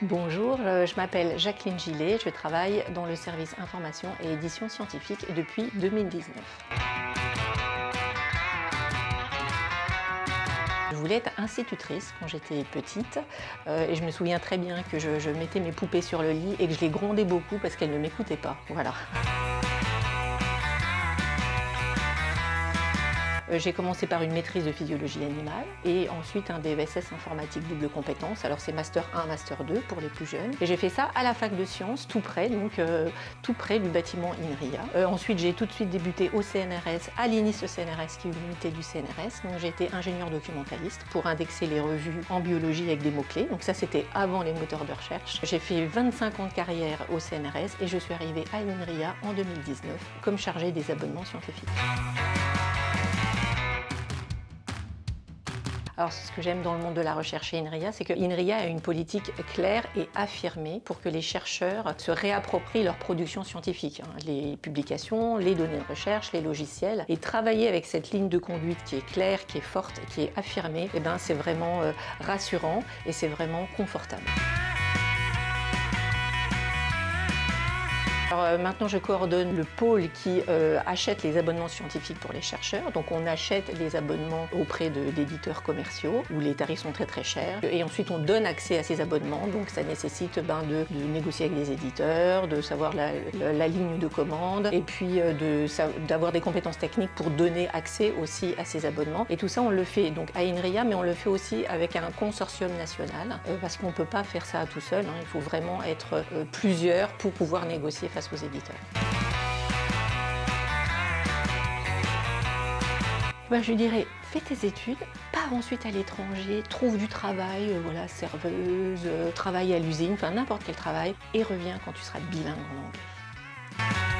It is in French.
Bonjour, je m'appelle Jacqueline Gillet, je travaille dans le service information et édition scientifique depuis 2019. Je voulais être institutrice quand j'étais petite et je me souviens très bien que je mettais mes poupées sur le lit et que je les grondais beaucoup parce qu'elles ne m'écoutaient pas. Voilà. J'ai commencé par une maîtrise de physiologie animale et ensuite un DESS informatique double compétence. Alors c'est Master 1, Master 2 pour les plus jeunes. Et j'ai fait ça à la fac de sciences, tout près, donc tout près du bâtiment INRIA. Ensuite j'ai tout de suite débuté au CNRS, à l'INIS CNRS qui est une unité du CNRS. Donc j'ai été ingénieur documentaliste pour indexer les revues en biologie avec des mots-clés. Donc ça c'était avant les moteurs de recherche. J'ai fait 25 ans de carrière au CNRS et je suis arrivée à l'INRIA en 2019 comme chargée des abonnements scientifiques. Alors ce que j'aime dans le monde de la recherche chez INRIA, c'est que INRIA a une politique claire et affirmée pour que les chercheurs se réapproprient leur production scientifique, les publications, les données de recherche, les logiciels, et travailler avec cette ligne de conduite qui est claire, qui est forte, qui est affirmée, c'est vraiment rassurant et c'est vraiment confortable. Alors, maintenant, je coordonne le pôle qui achète les abonnements scientifiques pour les chercheurs. Donc, on achète les abonnements auprès d'éditeurs commerciaux où les tarifs sont très très chers. Et ensuite, on donne accès à ces abonnements. Donc, ça nécessite de négocier avec les éditeurs, de savoir la ligne de commande et puis d'avoir des compétences techniques pour donner accès aussi à ces abonnements. Et tout ça, on le fait donc à INRIA, mais on le fait aussi avec un consortium national parce qu'on ne peut pas faire ça tout seul. Il faut vraiment être plusieurs pour pouvoir négocier face aux éditeurs. Je dirais, fais tes études, pars ensuite à l'étranger, trouve du travail, serveuse, travaille à l'usine, n'importe quel travail, et reviens quand tu seras bilingue en anglais.